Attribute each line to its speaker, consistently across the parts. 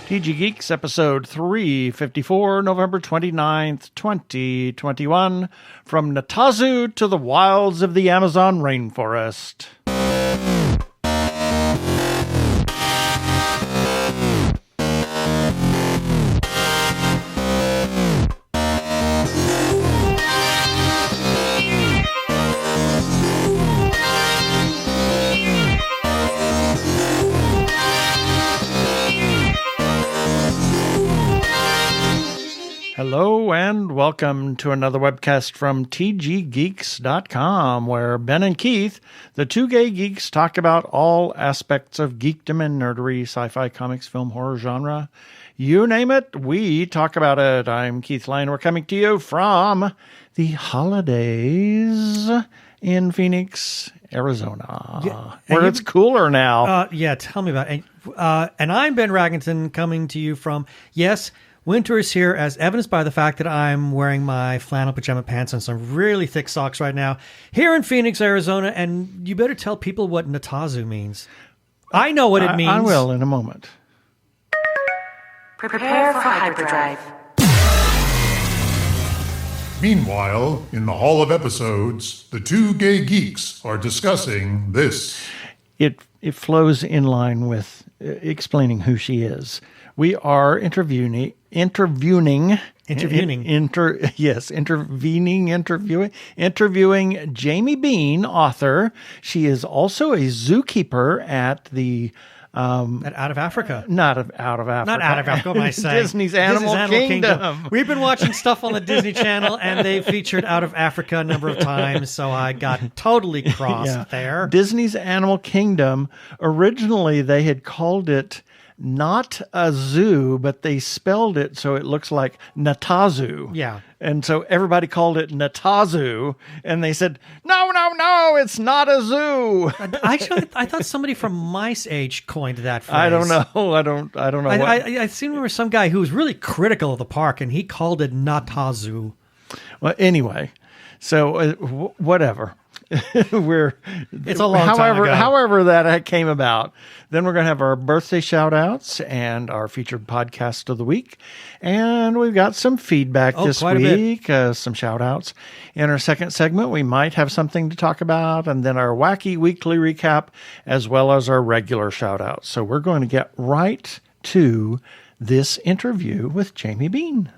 Speaker 1: TG Geeks, episode 354, November 29th, 2021, from Natazu to the wilds of the Amazon rainforest. Hello and welcome to another webcast from tggeeks.com, where Ben and Keith, the two gay geeks, talk about all aspects of geekdom and nerdery, sci-fi, comics, film, horror genre. You name it, we talk about it. I'm Keith Lane. We're coming to you from the holidays in Phoenix, Arizona, where it's cooler now.
Speaker 2: Tell me about it. And I'm Ben Raggington, coming to you from, yes, winter is here, as evidenced by the fact that I'm wearing my flannel pajama pants and some really thick socks right now here in Phoenix, Arizona. And you better tell people what Natazu means. I know what it means.
Speaker 1: I will in a moment.
Speaker 3: Prepare for hyperdrive.
Speaker 4: Meanwhile, in the Hall of Episodes, the two gay geeks are discussing this.
Speaker 1: It flows in line with explaining who she is. We are interviewing Jayme Bean, author. She is also a zookeeper at the
Speaker 2: Out of Africa.
Speaker 1: Not out of Africa.
Speaker 2: Not out of Africa, what am I saying?
Speaker 1: Disney's Animal Kingdom.
Speaker 2: We've been watching stuff on the Disney Channel, and they featured Out of Africa a number of times, so I got totally crossed there.
Speaker 1: Disney's Animal Kingdom, originally they had called it not a zoo, but they spelled it so it looks like Natazu.
Speaker 2: Yeah.
Speaker 1: And so everybody called it Natazu, and they said, no, it's not a zoo.
Speaker 2: I thought somebody from Mice Age coined that phrase.
Speaker 1: I don't know. I don't know.
Speaker 2: I seem to remember some guy who was really critical of the park, and he called it Natazu.
Speaker 1: Well, anyway, so whatever.
Speaker 2: It's a long time ago.
Speaker 1: However that came about. Then we're going to have our birthday shout-outs and our featured podcast of the week. And we've got some feedback this week, some shout-outs. In our second segment, we might have something to talk about, and then our wacky weekly recap, as well as our regular shout-outs. So we're going to get right to this interview with Jayme Bean.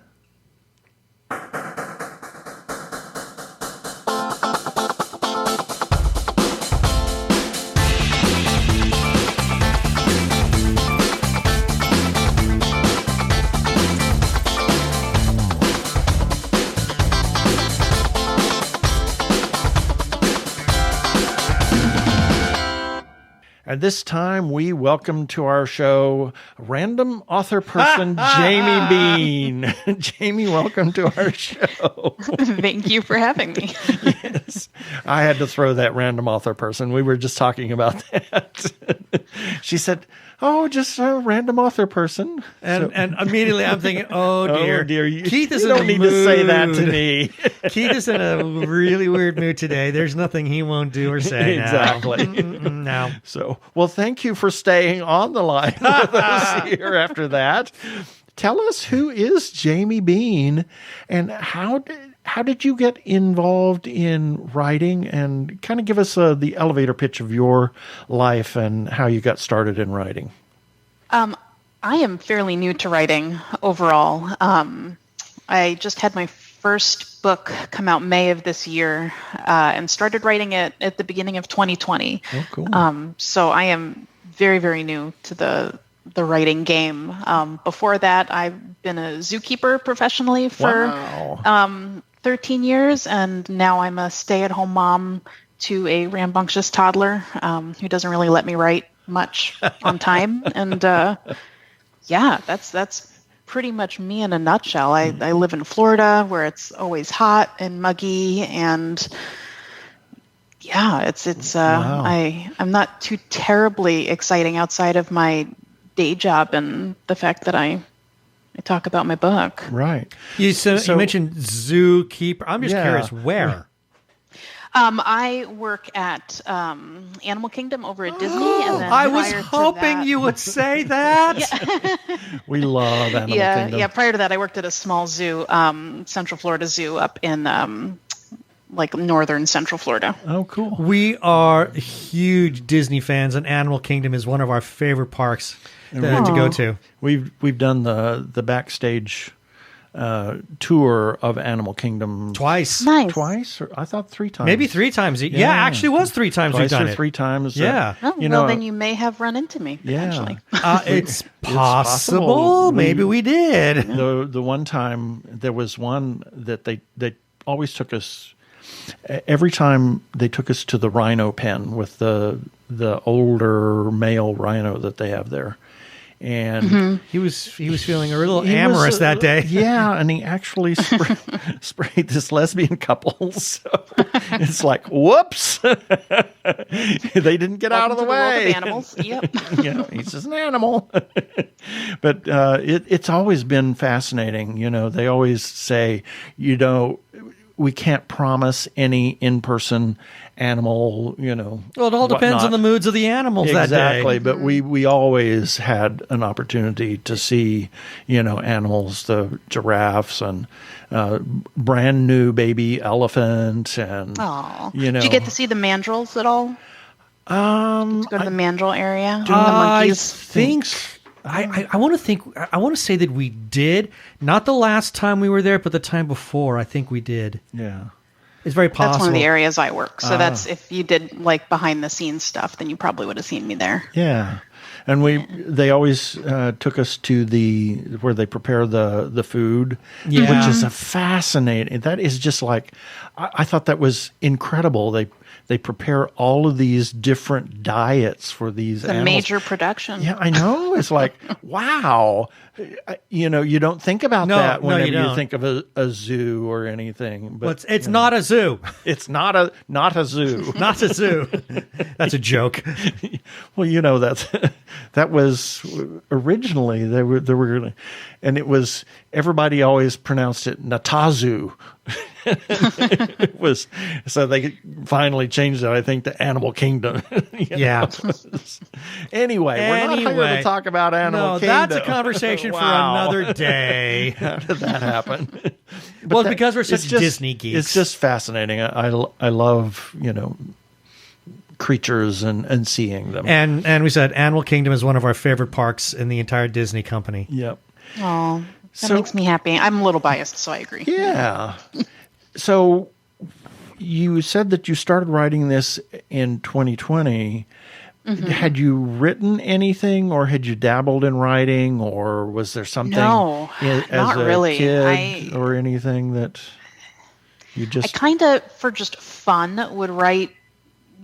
Speaker 1: At this time, we welcome to our show random author person, Jayme Bean. Jayme, welcome to our show.
Speaker 3: Thank you for having me.
Speaker 1: Yes, I had to throw that random author person. We were just talking about that. She said, just a random author person.
Speaker 2: And immediately I'm thinking, oh dear.
Speaker 1: Keith is in a mood. You don't need to say that to me.
Speaker 2: Keith is in a really weird mood today. There's nothing he won't do or say
Speaker 1: exactly.
Speaker 2: now.
Speaker 1: So, well, thank you for staying on the line with us here after that. Tell us, who is Jayme Bean, and how did you get involved in writing, and kind of give us the elevator pitch of your life and how you got started in writing?
Speaker 3: I am fairly new to writing overall. I just had my first book come out May of this year, and started writing it at the beginning of 2020.
Speaker 1: Oh, cool.
Speaker 3: So I am very, very new to the writing game. Before that, I've been a zookeeper professionally for 13 years, and now I'm a stay-at-home mom to a rambunctious toddler who doesn't really let me write much on time. And that's pretty much me in a nutshell. I live in Florida, where it's always hot and muggy, and wow. I'm not too terribly exciting outside of my day job and the fact that I talk about my book.
Speaker 1: Right.
Speaker 2: You mentioned zookeeper. I'm just curious, where?
Speaker 3: I work at Animal Kingdom over at Disney. And then
Speaker 2: I was hoping you would say that.
Speaker 1: We love Animal Kingdom.
Speaker 3: Yeah. Prior to that, I worked at a small zoo, Central Florida Zoo up in like northern Central Florida.
Speaker 1: Oh, cool.
Speaker 2: We are huge Disney fans, and Animal Kingdom is one of our favorite parks to go to.
Speaker 1: We've done the backstage tour of Animal Kingdom
Speaker 2: Twice.
Speaker 3: Nice.
Speaker 1: Twice, or I thought 3 times.
Speaker 2: Maybe 3 times. Yeah, actually it was 3 times we've
Speaker 1: Twice
Speaker 2: done
Speaker 1: or
Speaker 2: it.
Speaker 1: 3 times.
Speaker 2: Yeah.
Speaker 3: Oh, well, then you may have run into me.
Speaker 1: Yeah.
Speaker 3: Actually.
Speaker 2: It's possible. Maybe we did.
Speaker 1: The one time there was one that they always took us. Every time they took us to the rhino pen with the older male rhino that they have there. And
Speaker 2: He was feeling a little amorous that day.
Speaker 1: Yeah, and he actually sprayed this lesbian couple. So it's like, whoops, they didn't get out of the way.
Speaker 3: Of animals. Yep.
Speaker 1: He's just an animal. But it's always been fascinating. They always say, we can't promise any in-person animal,
Speaker 2: Well, it all depends on the moods of the animals that day.
Speaker 1: Exactly, but we always had an opportunity to see, animals, the giraffes and brand new baby elephant and,
Speaker 3: Aww. Did you get to see the mandrills at all? Did you go to the mandrill area? The monkeys?
Speaker 2: I want to say that we did. Not the last time we were there, but the time before. I think we did.
Speaker 1: Yeah.
Speaker 2: It's very possible.
Speaker 3: That's one of the areas I work. So that's if you did like behind the scenes stuff, then you probably would have seen me there.
Speaker 1: Yeah. And they always took us to where they prepare the food, which is a fascinating. That is just like, I thought that was incredible. They prepare all of these different diets for these animals.
Speaker 3: Major production.
Speaker 1: Yeah, I know. It's like, wow. You don't think about that whenever you think of a zoo or anything. But
Speaker 2: it's not a zoo.
Speaker 1: It's not a zoo.
Speaker 2: Not a zoo. That's a joke.
Speaker 1: Well, that was originally there were, and it was, everybody always pronounced it Natazu. It was, so they finally changed it, I think, to Animal Kingdom.
Speaker 2: Yeah.
Speaker 1: Anyway, we're not here to talk about Animal Kingdom.
Speaker 2: That's a conversation for another day.
Speaker 1: How did that happen?
Speaker 2: Well, because we're such Disney geeks.
Speaker 1: It's just fascinating. I love, creatures and seeing them.
Speaker 2: And we said Animal Kingdom is one of our favorite parks in the entire Disney company.
Speaker 1: Yep.
Speaker 3: Oh, that makes me happy. I'm a little biased, so I agree.
Speaker 1: Yeah. So you said that you started writing this in 2020. Mm-hmm. Had you written anything, or had you dabbled in writing, or was there something as
Speaker 3: not
Speaker 1: a
Speaker 3: really.
Speaker 1: kid or anything that you just...
Speaker 3: I kind of, for just fun, would write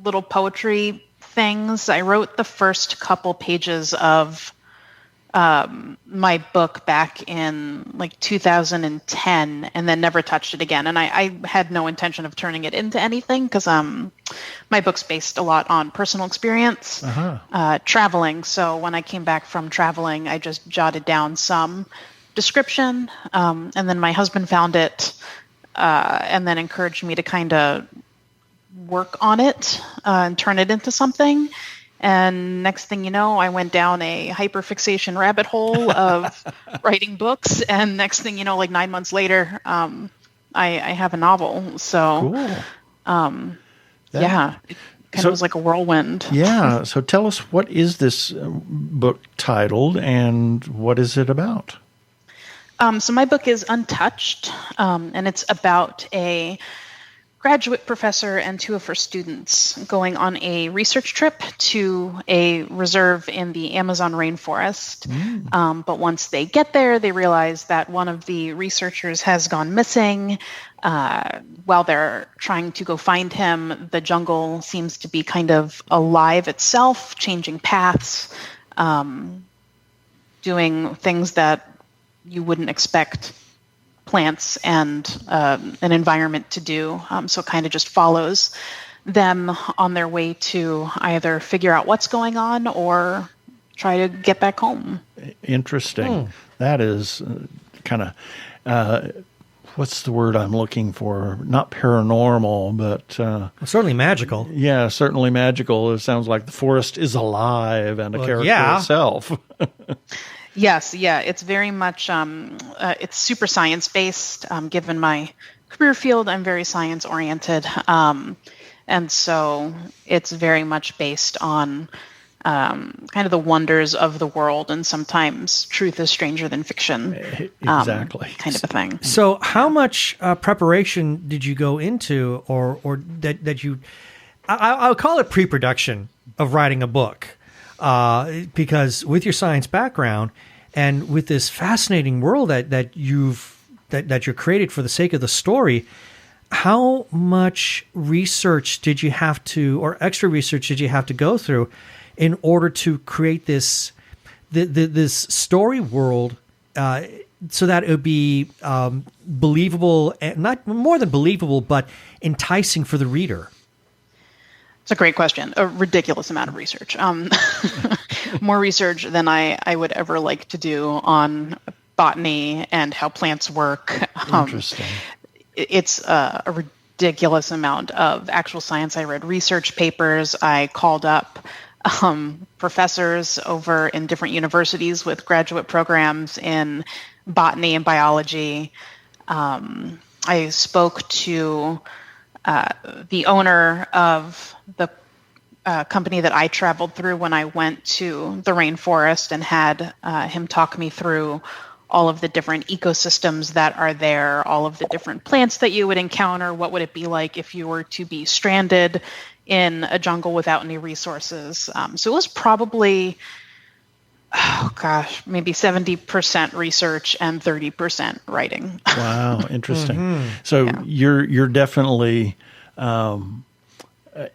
Speaker 3: little poetry things. I wrote the first couple pages of my book back in like 2010 and then never touched it again. And I had no intention of turning it into anything because my book's based a lot on personal experience, traveling. So when I came back from traveling, I just jotted down some description. And then my husband found it and then encouraged me to kind of work on it and turn it into something. And next thing you know, I went down a hyperfixation rabbit hole of writing books. And next thing you know, like 9 months later, I have a novel. So,
Speaker 1: cool.
Speaker 3: It kind of was like a whirlwind.
Speaker 1: Yeah. So tell us, what is this book titled and what is it about?
Speaker 3: So my book is Untouched, and it's about a graduate professor and 2 of her students going on a research trip to a reserve in the Amazon rainforest. But once they get there, they realize that one of the researchers has gone missing. While they're trying to go find him, the jungle seems to be kind of alive itself, changing paths, doing things that you wouldn't expect plants and an environment to do. So it kind of just follows them on their way to either figure out what's going on or try to get back home.
Speaker 1: Interesting. That is kind of what's the word I'm looking for? Not paranormal, but
Speaker 2: certainly magical.
Speaker 1: Yeah, certainly magical. It sounds like the forest is alive and a character itself.
Speaker 3: Yes, yeah, it's very much it's super science based. Given my career field, I'm very science oriented, and so it's very much based on kind of the wonders of the world, and sometimes truth is stranger than fiction.
Speaker 1: Exactly,
Speaker 3: kind of a thing.
Speaker 2: So, how much preparation did you go into, or that you? I'll call it pre-production of writing a book. Because with your science background and with this fascinating world that you're created for the sake of the story, how much research did you have to, or extra research did you have to go through in order to create this story world so that it would be believable, not more than believable, but enticing for the reader?
Speaker 3: It's a great question. A ridiculous amount of research. More research than I would ever like to do on botany and how plants work.
Speaker 1: Interesting.
Speaker 3: It's a ridiculous amount of actual science. I read research papers. I called up professors over in different universities with graduate programs in botany and biology. I spoke to the owner of the company that I traveled through when I went to the rainforest, and had him talk me through all of the different ecosystems that are there, all of the different plants that you would encounter. What would it be like if you were to be stranded in a jungle without any resources? So it was probably, maybe 70% research and 30% writing.
Speaker 1: Wow, interesting. So you're definitely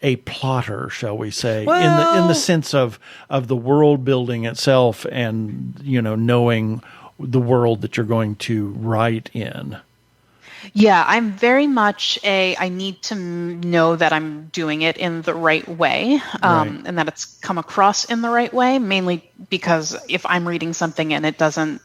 Speaker 1: a plotter, shall we say, in the sense of the world building itself, and knowing the world that you're going to write in.
Speaker 3: Yeah, I'm very much I need to know that I'm doing it in the right way, and that it's come across in the right way, mainly because if I'm reading something and it doesn't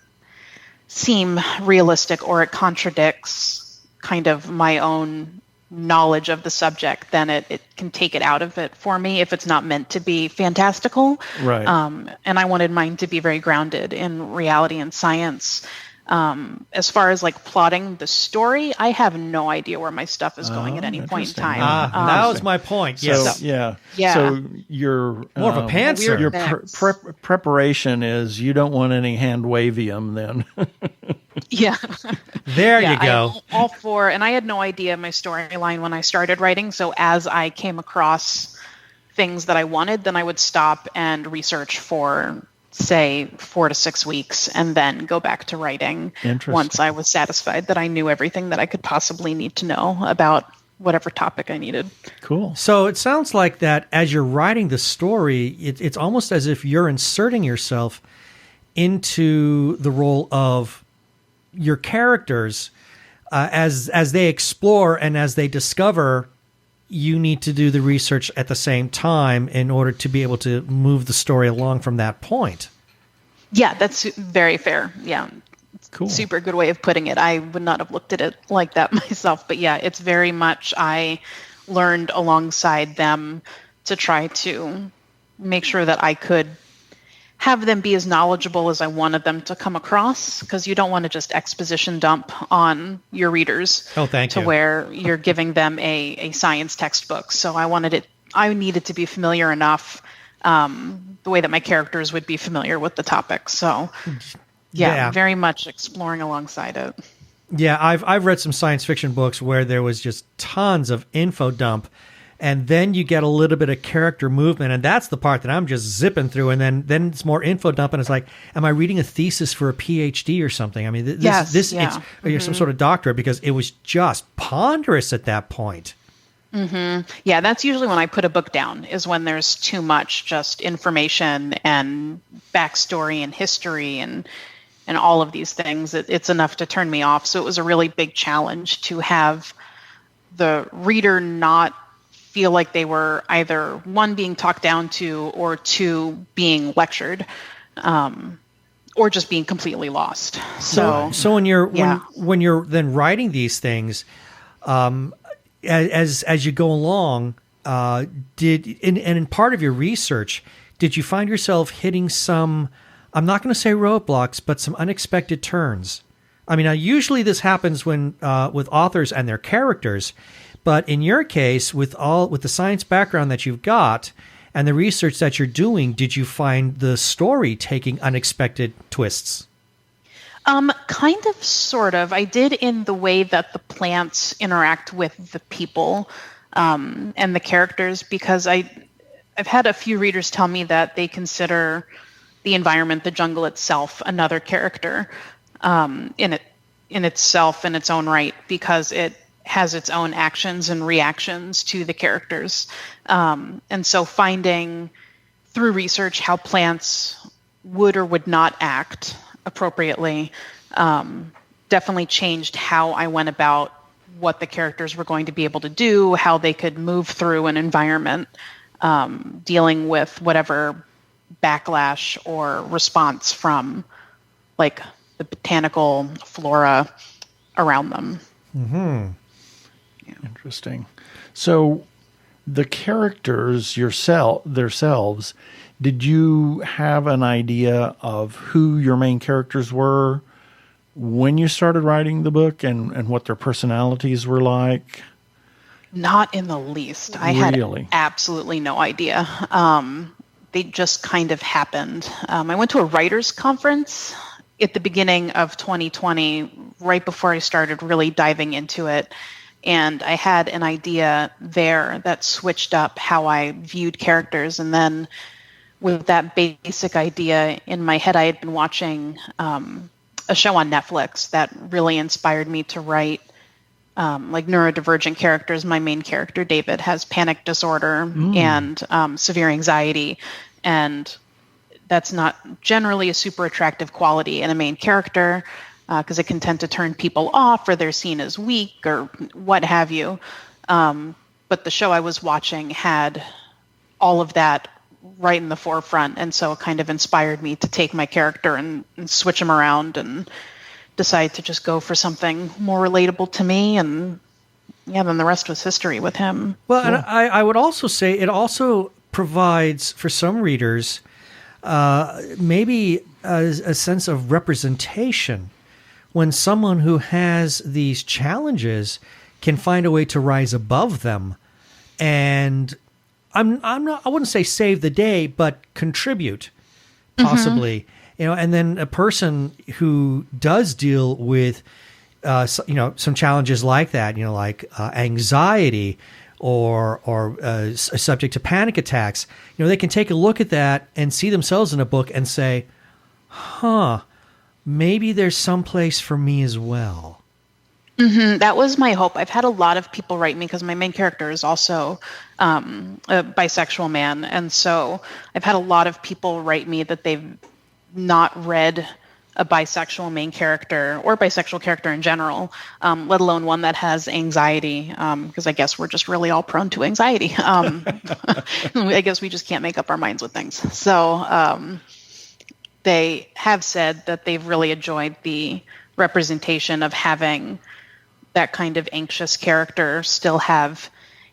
Speaker 3: seem realistic, or it contradicts kind of my own knowledge of the subject, then it can take it out of it for me if it's not meant to be fantastical.
Speaker 1: Right.
Speaker 3: And I wanted mine to be very grounded in reality and science. As far as like plotting the story, I have no idea where my stuff is going at any point in time.
Speaker 2: That was my point. Yes.
Speaker 1: So, So your
Speaker 2: more of a pantser.
Speaker 1: Your preparation is you don't want any hand wavium then.
Speaker 3: Yeah.
Speaker 2: There you go.
Speaker 3: I'm all for, and I had no idea my storyline when I started writing. So as I came across things that I wanted, then I would stop and research for, say, 4 to 6 weeks, and then go back to writing once I was satisfied that I knew everything that I could possibly need to know about whatever topic I needed.
Speaker 1: Cool.
Speaker 2: So it sounds like that as you're writing the story, it's almost as if you're inserting yourself into the role of your characters as they explore and as they discover. You need to do the research at the same time in order to be able to move the story along from that point.
Speaker 3: Yeah, that's very fair. Yeah.
Speaker 1: Cool.
Speaker 3: Super good way of putting it. I would not have looked at it like that myself. But yeah, it's very much I learned alongside them to try to make sure that I could have them be as knowledgeable as I wanted them to come across, because you don't want to just exposition dump on your readers.
Speaker 2: Oh, thank you.
Speaker 3: To where you're giving them a science textbook. So I needed to be familiar enough, the way that my characters would be familiar with the topic. So yeah, very much exploring alongside it.
Speaker 2: Yeah, I've read some science fiction books where there was just tons of info dump, and then you get a little bit of character movement, and that's the part that I'm just zipping through, and then it's more info dump, and it's like, am I reading a thesis for a PhD or something? I mean, it's some sort of doctorate, because it was just ponderous at that point.
Speaker 3: Mm-hmm. Yeah, that's usually when I put a book down, is when there's too much just information and backstory and history and all of these things. It's enough to turn me off. So it was a really big challenge to have the reader not feel like they were either, one, being talked down to, or two, being lectured, or just being completely lost.
Speaker 2: So when you're then writing these things, as you go along, in part of your research, did you find yourself hitting some, I'm not going to say roadblocks, but some unexpected turns? I mean, usually this happens when with authors and their characters, but in your case, with the science background that you've got and the research that you're doing, did you find the story taking unexpected twists?
Speaker 3: Kind of, sort of. I did in the way that the plants interact with the people and the characters, because I've had a few readers tell me that they consider the environment, the jungle itself, another character in itself, in its own right, because it has its own actions and reactions to the characters. And so finding through research how plants would or would not act appropriately definitely changed how I went about what the characters were going to be able to do, how they could move through an environment, dealing with whatever backlash or response from like the botanical flora around them.
Speaker 1: Mm-hmm. Yeah. Interesting. So the characters themselves, did you have an idea of who your main characters were when you started writing the book and what their personalities were like?
Speaker 3: Not in the least. I had absolutely no idea. They just kind of happened. I went to a writer's conference at the beginning of 2020, right before I started really diving into it. And I had an idea there that switched up how I viewed characters. And then with that basic idea in my head, I had been watching a show on Netflix that really inspired me to write like neurodivergent characters. My main character, David, has panic disorder and severe anxiety. And that's not generally a super attractive quality in a main character because it can tend to turn people off or they're seen as weak or what have you. But the show I was watching had all of that right in the forefront. And so it kind of inspired me to take my character and switch him around and decide to just go for something more relatable to me. And yeah, then the rest was history with him.
Speaker 2: Well, and I would also say it also provides for some readers maybe a sense of representation when someone who has these challenges can find a way to rise above them and I wouldn't say save the day, but contribute possibly, and then a person who does deal with, some challenges like that, like anxiety or subject to panic attacks, they can take a look at that and see themselves in a book and say, maybe there's some place for me as well.
Speaker 3: Mm-hmm. That was my hope. I've had a lot of people write me because my main character is also a bisexual man. And so I've had a lot of people write me that they've not read a bisexual main character or bisexual character in general, let alone one that has anxiety, because I guess we're just really all prone to anxiety. I guess we just can't make up our minds with things. So they have said that they've really enjoyed the representation of having that kind of anxious character still have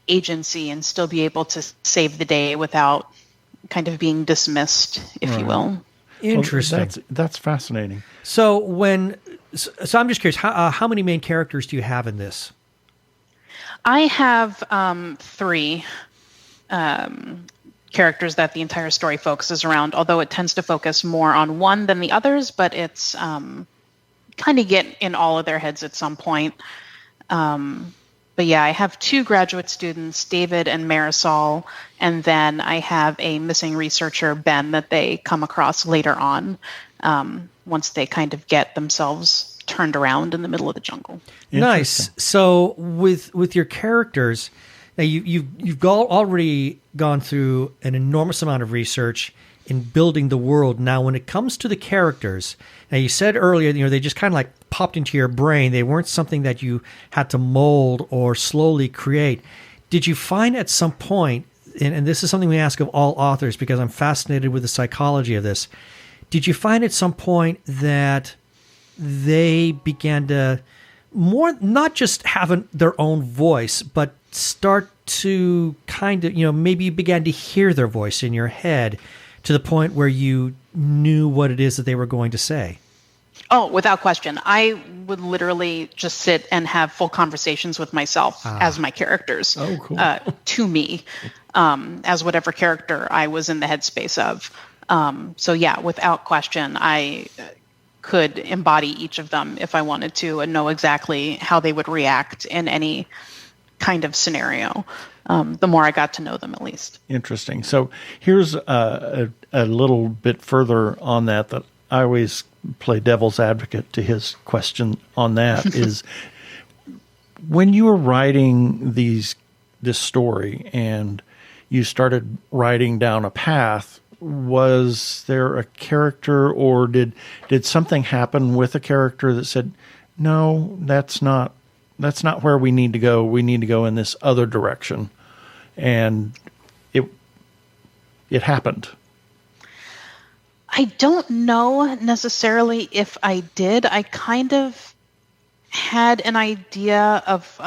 Speaker 3: agency and still be able to save the day without kind of being dismissed, if you will.
Speaker 2: Interesting.
Speaker 1: Well, that's fascinating.
Speaker 2: So I'm just curious, how many main characters do you have in this?
Speaker 3: I have 3 characters that the entire story focuses around, although it tends to focus more on one than the others, but it's kind of get in all of their heads at some point. But yeah, I have 2 graduate students, David and Marisol, and then I have a missing researcher, Ben, that they come across later on once they kind of get themselves turned around in the middle of the jungle.
Speaker 2: Nice. So with your characters, now you've already gone through an enormous amount of research in building the world. Now, when it comes to the characters, now you said earlier, they just kind of like popped into your brain. They weren't something that you had to mold or slowly create. Did you find at some point, and this is something we ask of all authors because I'm fascinated with the psychology of this, did you find at some point that they began to not just have their own voice, but start to kind of, maybe you began to hear their voice in your head to the point where you knew what it is that they were going to say?
Speaker 3: Oh, without question. I would literally just sit and have full conversations with myself as my characters.
Speaker 1: Oh, cool.
Speaker 3: To me, as whatever character I was in the headspace of. So yeah, without question, I could embody each of them if I wanted to and know exactly how they would react in any kind of scenario. The more I got to know them, at least.
Speaker 1: Interesting. So here's a little bit further on that I always play devil's advocate to his question on that is when you were writing this story and you started writing down a path, was there a character or did something happen with a character that said, no, that's not where we need to go. We need to go in this other direction. And it happened.
Speaker 3: I don't know necessarily if I did. I kind of had an idea of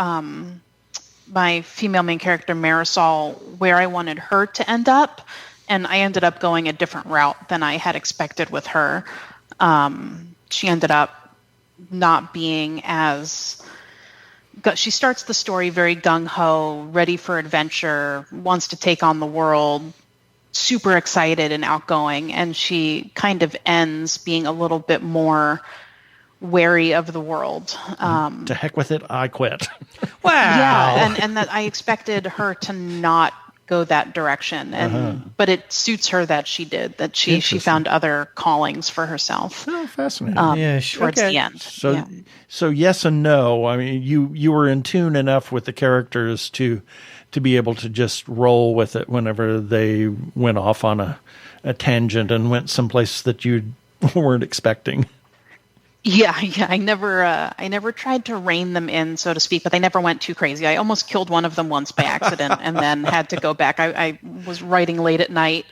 Speaker 3: my female main character, Marisol, where I wanted her to end up. And I ended up going a different route than I had expected with her. She ended up not being as... She starts the story very gung-ho, ready for adventure, wants to take on the world, super excited and outgoing, and she kind of ends being a little bit more wary of the world.
Speaker 1: To heck with it, I quit.
Speaker 2: Wow.
Speaker 3: Yeah, and that I expected her to not go that direction, but it suits her that she did, that she found other callings for herself.
Speaker 1: Oh, fascinating.
Speaker 3: Towards the end.
Speaker 1: So yes and no. I mean, you were in tune enough with the characters to be able to just roll with it whenever they went off on a tangent and went someplace that you weren't expecting.
Speaker 3: Yeah. I never tried to rein them in, so to speak, but they never went too crazy. I almost killed one of them once by accident and then had to go back. I was writing late at night,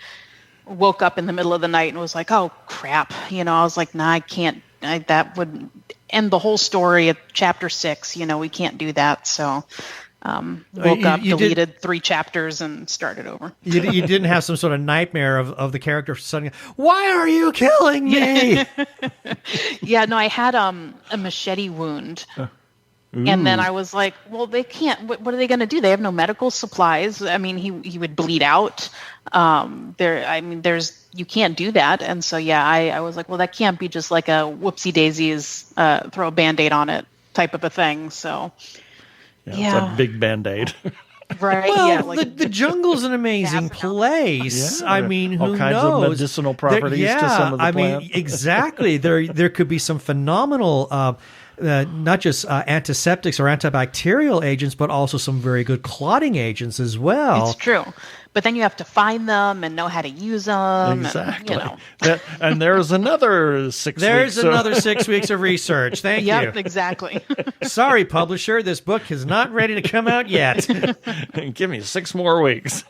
Speaker 3: woke up in the middle of the night and was like, oh, crap. I was like, nah, I can't. That would end the whole story at chapter 6. We can't do that. So woke up, deleted 3 chapters and started over.
Speaker 2: You didn't have some sort of nightmare of the character suddenly, why are you killing me?
Speaker 3: Yeah, no, I had a machete wound. And then I was like, well, they can't. What are they going to do? They have no medical supplies. I mean, he would bleed out. You can't do that. And so, yeah, I was like, well, that can't be just like a whoopsie daisies, throw a Band-Aid on it type of a thing. So,
Speaker 1: yeah. It's a big Band-Aid.
Speaker 3: Right.
Speaker 2: Well,
Speaker 3: yeah, like
Speaker 2: the jungle's an amazing place.
Speaker 1: Yeah,
Speaker 2: I mean, who
Speaker 1: all kinds
Speaker 2: knows?
Speaker 1: of medicinal properties to some of the plant.
Speaker 2: Exactly. There could be some phenomenal, not just antiseptics or antibacterial agents, but also some very good clotting agents as well.
Speaker 3: It's true. But then you have to find them and know how to use them.
Speaker 1: Exactly. And there's another 6 weeks.
Speaker 2: There's another 6 weeks of research. Thank you.
Speaker 3: Yep, exactly.
Speaker 2: Sorry, publisher. This book is not ready to come out yet.
Speaker 1: Give me 6 more weeks.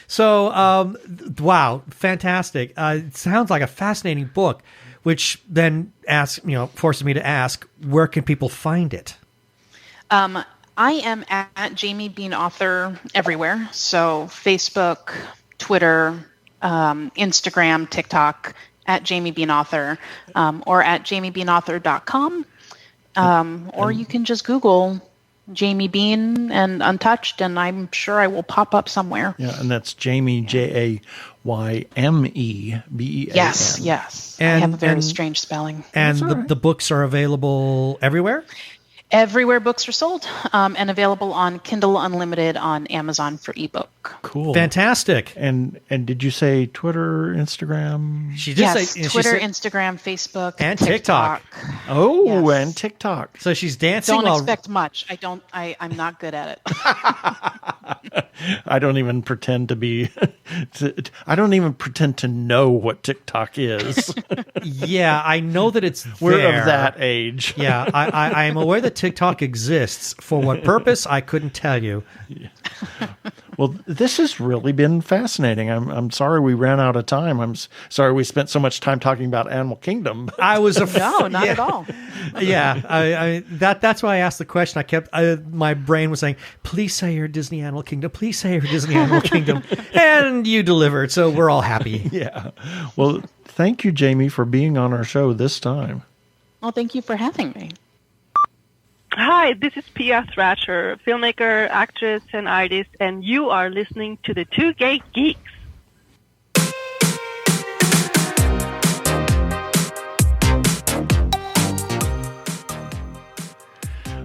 Speaker 2: So, wow, fantastic. It sounds like a fascinating book, which then forces me to ask, where can people find it?
Speaker 3: I am at Jayme Bean Author everywhere. So Facebook, Twitter, Instagram, TikTok, at Jayme Bean Author, or at JaymeBeanAuthor.com. Or you can just Google Jayme Bean and Untouched, and I'm sure I will pop up somewhere.
Speaker 1: Yeah, and that's Jayme, JaymeBean.
Speaker 3: Yes. And, I have a very strange spelling.
Speaker 2: And the books are available everywhere?
Speaker 3: Everywhere books are sold, and available on Kindle Unlimited on Amazon for ebook.
Speaker 1: Cool.
Speaker 2: Fantastic.
Speaker 1: And did you say Twitter, Instagram?
Speaker 2: She did say
Speaker 3: Twitter, Instagram, Facebook,
Speaker 2: and TikTok.
Speaker 1: Oh,
Speaker 3: yes.
Speaker 1: And TikTok.
Speaker 2: So she's dancing.
Speaker 3: Don't expect much. I'm not good at it.
Speaker 1: I don't even pretend to be. I don't even pretend to know what TikTok is.
Speaker 2: Yeah, I know that it's there.
Speaker 1: We're of that age.
Speaker 2: Yeah, I am aware that TikTok exists. For what purpose, I couldn't tell you.
Speaker 1: Well, this has really been fascinating. I'm sorry we ran out of time. I'm sorry we spent so much time talking about Animal Kingdom.
Speaker 2: I was
Speaker 3: No, not at all.
Speaker 2: Yeah, that's why I asked the question. I kept my brain was saying, "Please say your Disney Animal Kingdom. Please say your Disney Animal Kingdom," and you delivered. So we're all happy.
Speaker 1: Yeah. Well, thank you, Jayme, for being on our show this time.
Speaker 3: Well, thank you for having me.
Speaker 5: Hi, this is Pia Thrasher, filmmaker, actress, and artist, and you are listening to the Two Gay Geeks.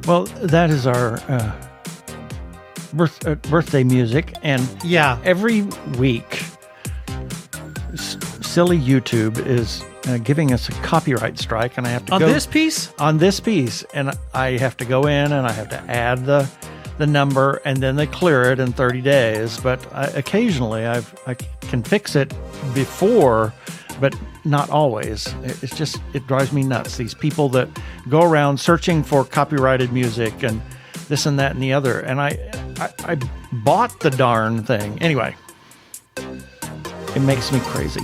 Speaker 1: Well, that is our birthday music, and every week, silly YouTube is giving us a copyright strike, and I have to
Speaker 2: on
Speaker 1: go
Speaker 2: this piece,
Speaker 1: and I have to go in and I have to add the number, and then they clear it in 30 days. But occasionally, I can fix it before, but not always. It drives me nuts. These people that go around searching for copyrighted music and this and that and the other, and I bought the darn thing anyway. It makes me crazy.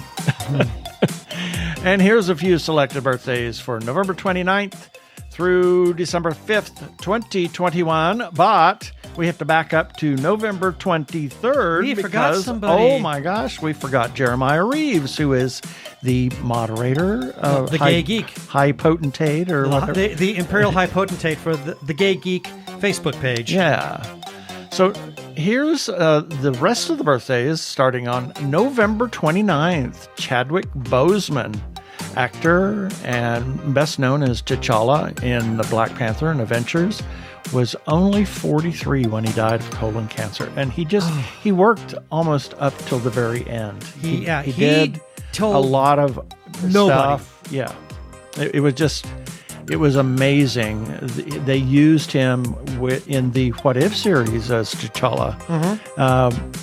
Speaker 1: And here's a few selected birthdays for November 29th through December 5th, 2021. But we have to back up to November 23rd.
Speaker 2: We forgot somebody.
Speaker 1: Oh my gosh, we forgot Jeremiah Reeves, who is the moderator of
Speaker 2: the Gay Geek.
Speaker 1: High Potentate or whatever.
Speaker 2: The Imperial High Potentate for the Gay Geek Facebook page.
Speaker 1: Yeah. So here's the rest of the birthdays starting on November 29th. Chadwick Boseman, actor and best known as T'Challa in the Black Panther and Avengers, was only 43 when he died of colon cancer. And he worked almost up till the very end. He did told a lot of
Speaker 2: nobody.
Speaker 1: stuff. Yeah. It was amazing. They used him in the What If series as T'Challa.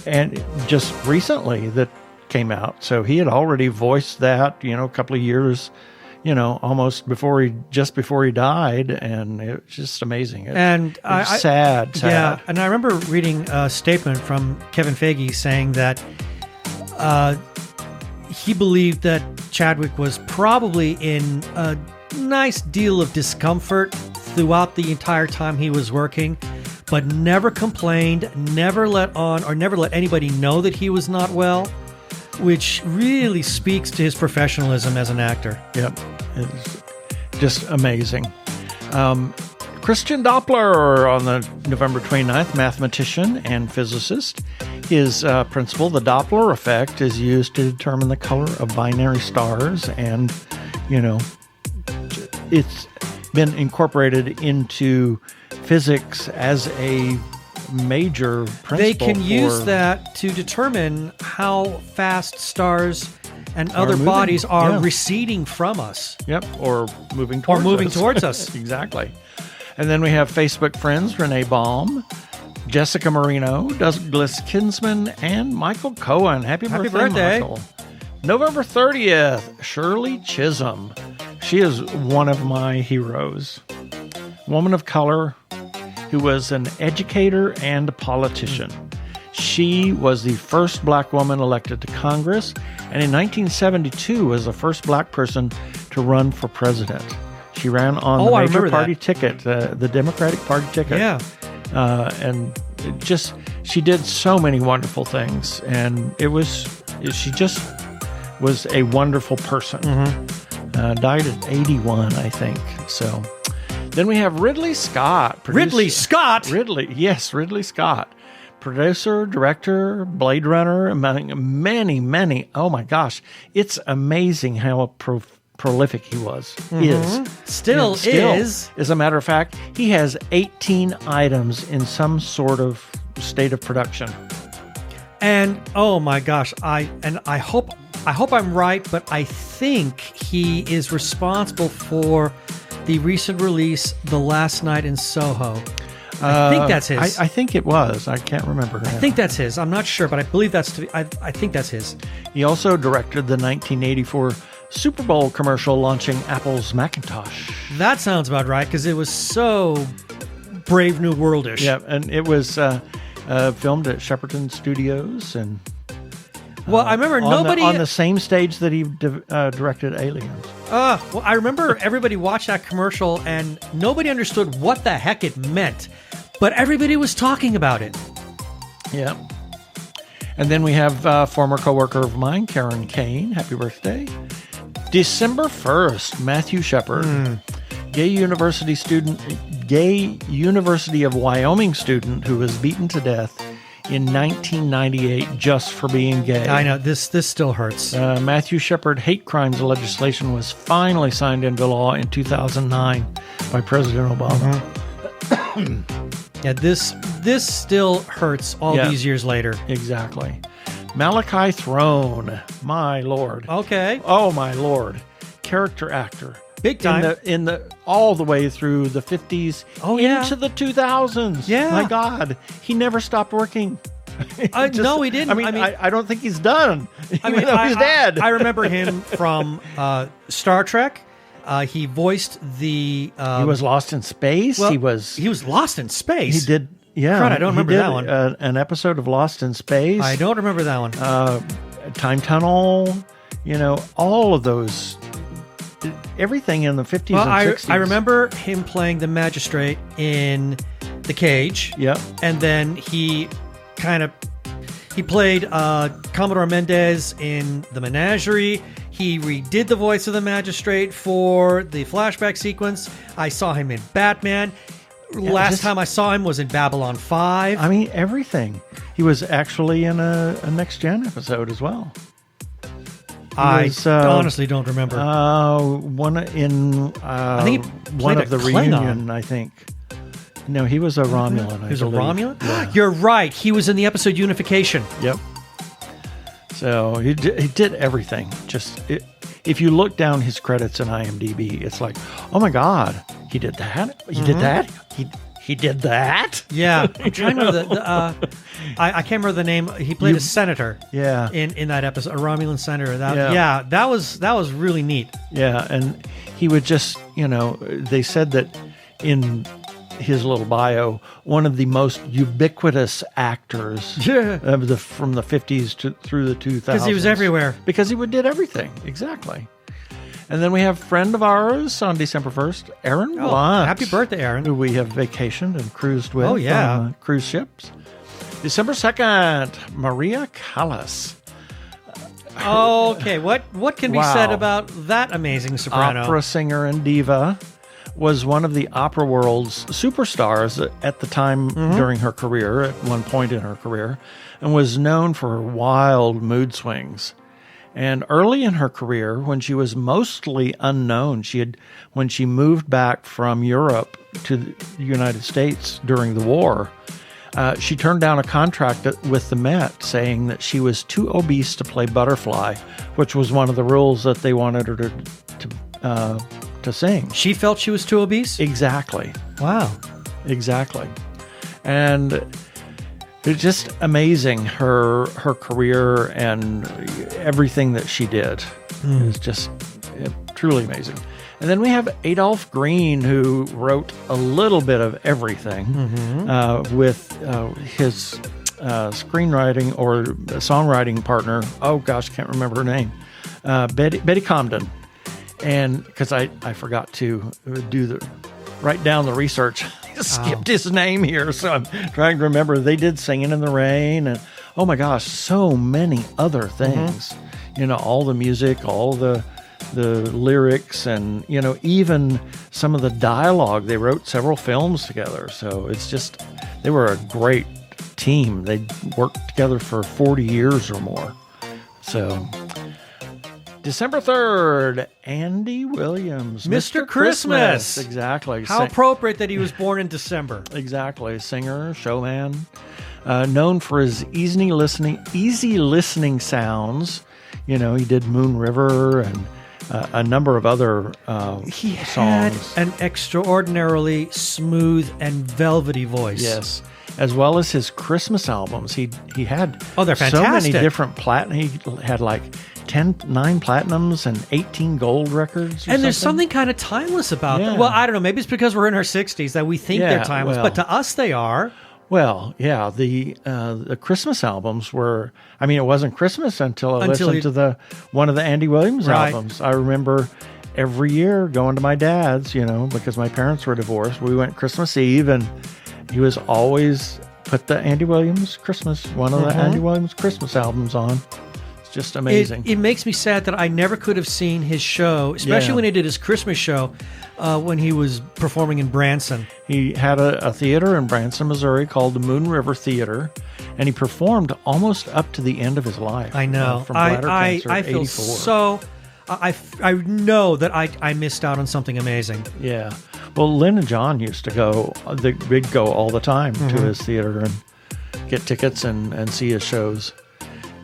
Speaker 1: And just recently that came out. So he had already voiced that, a couple of years, almost before he died. And it was just amazing. It's sad.
Speaker 2: Yeah. And I remember reading a statement from Kevin Feige saying that he believed that Chadwick was probably in a nice deal of discomfort throughout the entire time he was working, but never complained, never let anybody know that he was not well, which really speaks to his professionalism as an actor.
Speaker 1: Yep. It's just amazing. Christian Doppler on the November 29th, mathematician and physicist. His principle, the Doppler effect, is used to determine the color of binary stars, and, it's been incorporated into physics as a major principle.
Speaker 2: They can use that to determine how fast stars and other bodies are receding from us.
Speaker 1: Yep, or moving towards us. Exactly. And then we have Facebook friends Renee Baum, Jessica Marino, Douglas Kinsman, and Michael Cohen. Happy birthday, Michael. November 30th, Shirley Chisholm. She is one of my heroes. Woman of color who was an educator and a politician. She was the first black woman elected to Congress, and in 1972 was the first black person to run for president. She ran on the major party ticket, the Democratic Party ticket.
Speaker 2: Yeah.
Speaker 1: And she did so many wonderful things, and she just was a wonderful person. Died at 81, I think. So then we have Ridley Scott.
Speaker 2: Ridley Scott?
Speaker 1: Ridley Scott. Producer, director, Blade Runner, among many. Oh my gosh. It's amazing how prolific he was.
Speaker 2: Still is.
Speaker 1: As a matter of fact, he has 18 items in some sort of state of production.
Speaker 2: And oh my gosh, I hope I'm right, but I think he is responsible for the recent release, The Last Night in Soho. I think that's his.
Speaker 1: I think it was. I can't remember.
Speaker 2: I think that's his. I'm not sure, but I believe I think that's his.
Speaker 1: He also directed the 1984 Super Bowl commercial launching Apple's Macintosh.
Speaker 2: That sounds about right, because it was so Brave New World-ish.
Speaker 1: Yeah, and it was filmed at Shepperton Studios, and
Speaker 2: well, I remember
Speaker 1: on the same stage that he directed Aliens.
Speaker 2: Well, I remember everybody watched that commercial, and nobody understood what the heck it meant, but everybody was talking about it.
Speaker 1: Yeah. And then we have former coworker of mine, Karen Kane. Happy birthday. December 1st, Matthew Shepard, gay University of Wyoming student who was beaten to death in 1998 just for being gay.
Speaker 2: I know, this still hurts.
Speaker 1: Matthew Shepard hate crimes legislation was finally signed into law in 2009 by President Obama.
Speaker 2: Yeah, this still hurts all these years later.
Speaker 1: Exactly. Malachi Throne, my lord.
Speaker 2: Okay.
Speaker 1: Oh, my lord. Character actor.
Speaker 2: Big time.
Speaker 1: In the all the way through the 50s into the 2000s.
Speaker 2: Yeah.
Speaker 1: My God. He never stopped working.
Speaker 2: No, he didn't.
Speaker 1: I mean, I don't think he's done. He's dead.
Speaker 2: I remember him from Star Trek. He voiced the...
Speaker 1: he was Lost in Space.
Speaker 2: Well,
Speaker 1: he was
Speaker 2: Lost in Space.
Speaker 1: He did... Yeah.
Speaker 2: Crud, I don't remember that one.
Speaker 1: An episode of Lost in Space.
Speaker 2: I don't remember that one.
Speaker 1: Time Tunnel. All of those... Everything in the 50s and 60s.
Speaker 2: I remember him playing the magistrate in The Cage.
Speaker 1: Yep.
Speaker 2: And then he played Commodore Mendez in The Menagerie. He redid the voice of the magistrate for the flashback sequence. I saw him in Batman. Last time I saw him was in Babylon 5.
Speaker 1: I mean, everything. He was actually in a Next Gen episode as well.
Speaker 2: I honestly don't remember.
Speaker 1: I think he
Speaker 2: played
Speaker 1: of the
Speaker 2: Klingon.
Speaker 1: reunion, I think. No, he was a Romulan.
Speaker 2: He was a Romulan?
Speaker 1: Yeah.
Speaker 2: You're right. He was in the episode Unification.
Speaker 1: Yep. So he did everything. If you look down his credits in IMDb, it's like, oh my God, he did that. He did that. He did that.
Speaker 2: Yeah, I'm trying to remember I can't remember the name. He played a senator.
Speaker 1: Yeah.
Speaker 2: In that episode, a Romulan senator. That was really neat.
Speaker 1: Yeah, and he would just, they said that in his little bio, one of the most ubiquitous actors from the 50s through the 2000s.
Speaker 2: Because he was everywhere.
Speaker 1: Because he did everything. Exactly. And then we have friend of ours on December 1st, Aaron Blunt.
Speaker 2: Happy birthday, Aaron.
Speaker 1: Who we have vacationed and cruised with
Speaker 2: on
Speaker 1: cruise ships. December 2nd, Maria Callas.
Speaker 2: Okay, what can be said about that amazing soprano?
Speaker 1: Opera singer and diva. Was one of the opera world's superstars at the time during her career, at one point in her career, and was known for her wild mood swings. And early in her career, when she was mostly unknown, when she moved back from Europe to the United States during the war, she turned down a contract with the Met saying that she was too obese to play Butterfly, which was one of the rules that they wanted her to sing.
Speaker 2: She felt she was too obese?
Speaker 1: Exactly.
Speaker 2: Wow.
Speaker 1: Exactly. And it's just amazing, her career and everything that she did. It's just truly amazing. And then we have Adolf Greene, who wrote a little bit of everything with his screenwriting or songwriting partner. Oh gosh, can't remember her name. Betty Comden. And because I forgot to write down the research. I skipped his name here, so I'm trying to remember. They did Singing in the Rain, and oh my gosh, so many other things. All the music, all the lyrics, and even some of the dialogue. They wrote several films together, so it's just they were a great team. They worked together for 40 years or more. So December 3rd, Andy Williams.
Speaker 2: Mr. Christmas.
Speaker 1: Exactly.
Speaker 2: How appropriate that he was born in December.
Speaker 1: Exactly. Singer, showman, known for his easy listening sounds. He did Moon River and a number of other
Speaker 2: he
Speaker 1: songs.
Speaker 2: Had an extraordinarily smooth and velvety voice.
Speaker 1: Yes. as well as his Christmas albums. He had
Speaker 2: they're
Speaker 1: so
Speaker 2: fantastic.
Speaker 1: many different He had like 9 platinums and 18 gold records.
Speaker 2: And there's something kind of timeless about them. Well, I don't know. Maybe it's because we're in our 60s that we think they're timeless, but to us they are.
Speaker 1: Well, yeah, the Christmas albums were. I mean, it wasn't Christmas until I listened to one of the Andy Williams albums. I remember every year going to my dad's, because my parents were divorced. We went Christmas Eve, and he was always put the Andy Williams one of the Andy Williams Christmas albums on. It's just amazing.
Speaker 2: It makes me sad that I never could have seen his show, especially when he did his Christmas show. When he was performing in Branson.
Speaker 1: He had a theater in Branson, Missouri called the Moon River Theater, and he performed almost up to the end of his life.
Speaker 2: I know.
Speaker 1: From bladder cancer
Speaker 2: I
Speaker 1: at
Speaker 2: feel
Speaker 1: 84.
Speaker 2: so... I know that I missed out on something amazing.
Speaker 1: Yeah. Well, Lynn and John used to go. They'd go all the time to his theater and get tickets and see his shows.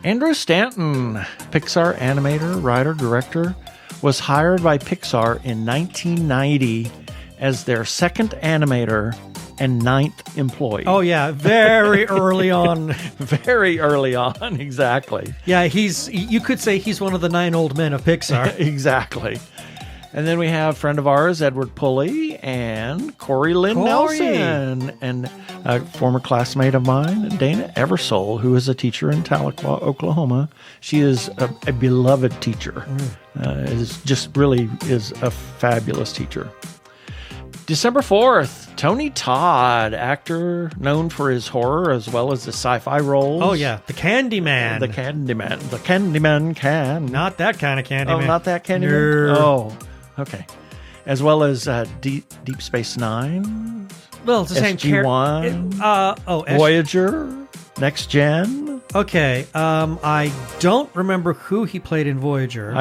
Speaker 1: Andrew Stanton, Pixar animator, writer, director, was hired by Pixar in 1990 as their second animator and 9th employee.
Speaker 2: Oh, yeah. Very early on.
Speaker 1: Very early on, exactly.
Speaker 2: Yeah, you could say he's one of the 9 old men of Pixar.
Speaker 1: Exactly. And then we have a friend of ours, Edward Pulley, and Corey Lynn Nelson, and a former classmate of mine, Dana Eversole, who is a teacher in Tahlequah, Oklahoma. She is a beloved teacher. Is a fabulous teacher. December 4th, Tony Todd, actor known for his horror as well as his sci-fi roles.
Speaker 2: Oh, yeah. The Candyman.
Speaker 1: The Candyman. The Candyman can.
Speaker 2: Not that kind of Candyman.
Speaker 1: Oh, not that Candyman?
Speaker 2: No.
Speaker 1: Oh, okay. As well as Deep Space Nine.
Speaker 2: Well, it's the same
Speaker 1: SG-1. Voyager. Next Gen.
Speaker 2: Okay. I don't remember who he played in Voyager.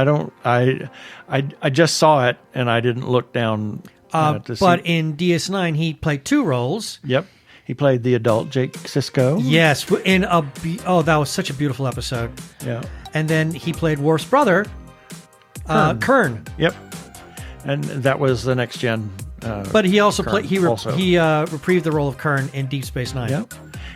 Speaker 1: I just saw it, and I didn't look down
Speaker 2: but in DS9, he played 2 roles.
Speaker 1: Yep. He played the adult Jake Sisko.
Speaker 2: Yes. That was such a beautiful episode.
Speaker 1: Yeah.
Speaker 2: And then he played Worf's brother, Kern.
Speaker 1: Yep. And that was the Next Gen.
Speaker 2: But he also played. He reprieved the role of Kern in Deep Space Nine.
Speaker 1: Yep.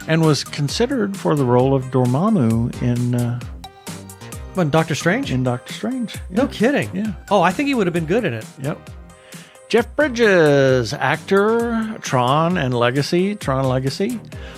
Speaker 1: And was considered for the role of Dormammu in
Speaker 2: Doctor Strange.
Speaker 1: In Doctor Strange. Yeah.
Speaker 2: No kidding.
Speaker 1: Yeah.
Speaker 2: Oh, I think he would have been good in it.
Speaker 1: Yep. Jeff Bridges, actor, Tron Legacy,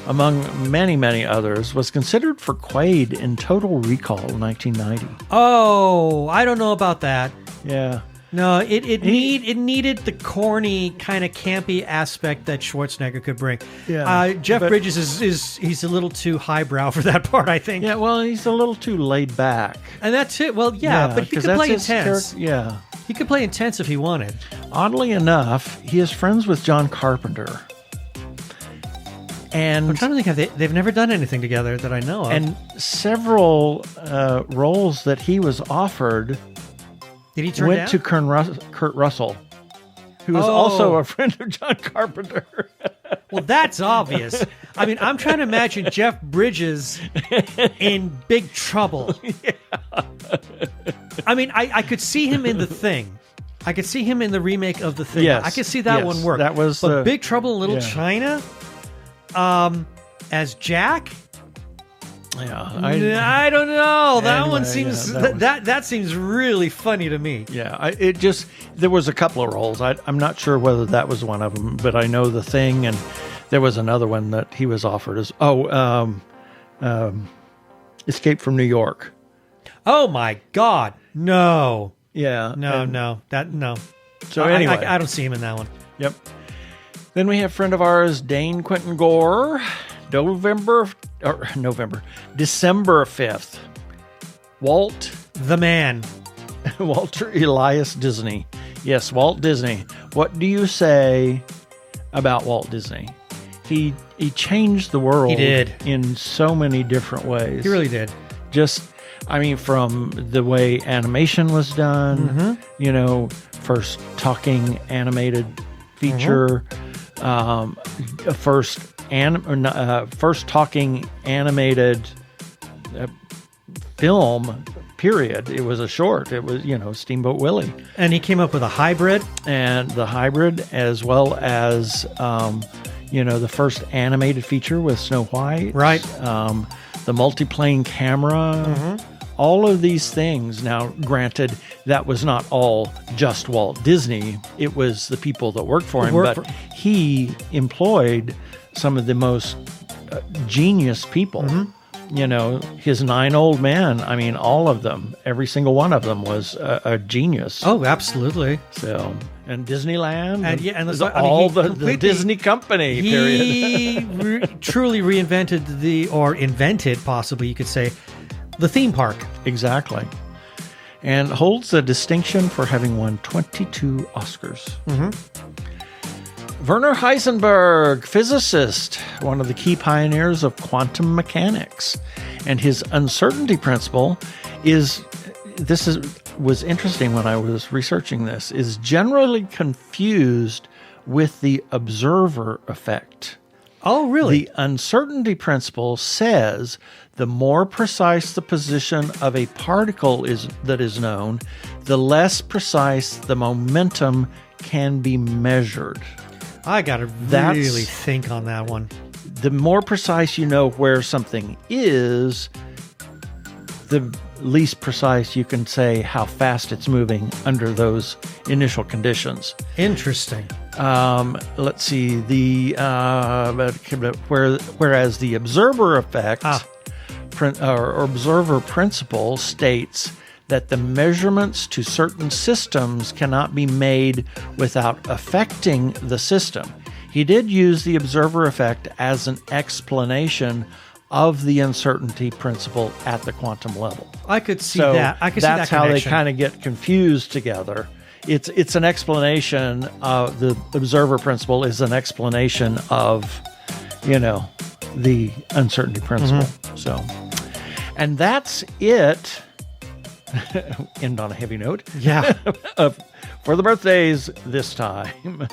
Speaker 1: among many, many others, was considered for Quaid in Total Recall in 1990.
Speaker 2: Oh, I don't know about that.
Speaker 1: Yeah.
Speaker 2: No, it needed the corny, kind of campy aspect that Schwarzenegger could bring.
Speaker 1: Yeah.
Speaker 2: Jeff Bridges he's a little too highbrow for that part, I think.
Speaker 1: Yeah, well, he's a little too laid back.
Speaker 2: And that's it. Well, yeah but he could play intense.
Speaker 1: Yeah.
Speaker 2: He could play intense if he wanted.
Speaker 1: Oddly enough, he is friends with John Carpenter. And
Speaker 2: I'm trying to think, they've never done anything together that I know of.
Speaker 1: And several roles that he was offered
Speaker 2: Did he turn
Speaker 1: went
Speaker 2: down?
Speaker 1: to Kurt Russell, who was also a friend of John Carpenter.
Speaker 2: Well, that's obvious. I mean, I'm trying to imagine Jeff Bridges in Big Trouble. Yeah. I mean, I could see him in The Thing. I could see him in the remake of The Thing.
Speaker 1: Yes.
Speaker 2: I could see that one work.
Speaker 1: That was
Speaker 2: but Big Trouble in Little China, as Jack.
Speaker 1: Yeah,
Speaker 2: I don't know. That
Speaker 1: anyway,
Speaker 2: one seems that seems really funny to me.
Speaker 1: Yeah, there was a couple of roles. I'm not sure whether that was one of them, but I know The Thing, and there was another one that he was offered as Escape from New York.
Speaker 2: Oh my God, no.
Speaker 1: Yeah,
Speaker 2: no.
Speaker 1: So anyway,
Speaker 2: I don't see him in that one.
Speaker 1: Yep. Then we have friend of ours, Dane Quentin Gore. December 5th. Walter Elias Disney. Yes, Walt Disney. What do you say about Walt Disney? He changed the world.
Speaker 2: He did.
Speaker 1: In so many different ways.
Speaker 2: He really did.
Speaker 1: From the way animation was done, first talking animated feature, first talking animated film, period. It was a short. It was, Steamboat Willie.
Speaker 2: And he came up with a hybrid.
Speaker 1: And the hybrid, as well as, the first animated feature with Snow White.
Speaker 2: Right.
Speaker 1: The multiplane camera. All of these things. Now, granted, that was not all just Walt Disney. It was the people that worked for him. He employed some of the most genius people. His 9 old men, I mean, all of them, every single one of them was a genius.
Speaker 2: Oh, absolutely.
Speaker 1: So, and Disneyland,
Speaker 2: and
Speaker 1: the Disney company, period.
Speaker 2: He truly reinvented invented, possibly, you could say, the theme park.
Speaker 1: Exactly. And holds the distinction for having won 22 Oscars. Werner Heisenberg, physicist, one of the key pioneers of quantum mechanics. And his uncertainty principle was interesting when I was researching this, is generally confused with the observer effect.
Speaker 2: Oh, really?
Speaker 1: The uncertainty principle says the more precise the position of a particle that is known, the less precise the momentum can be measured.
Speaker 2: I got to really think on that one.
Speaker 1: The more precise you know where something is, the least precise you can say how fast it's moving under those initial conditions.
Speaker 2: Interesting.
Speaker 1: Let's see. Whereas the observer effect or observer principle states that the measurements to certain systems cannot be made without affecting the system. He did use the observer effect as an explanation of the uncertainty principle at the quantum level.
Speaker 2: I could see that. I could see that
Speaker 1: That's how they
Speaker 2: connection.
Speaker 1: kind of get confused together. It's an explanation of the observer principle is an explanation of, the uncertainty principle. So, and that's it. End on a heavy note.
Speaker 2: Yeah.
Speaker 1: For the birthdays this time.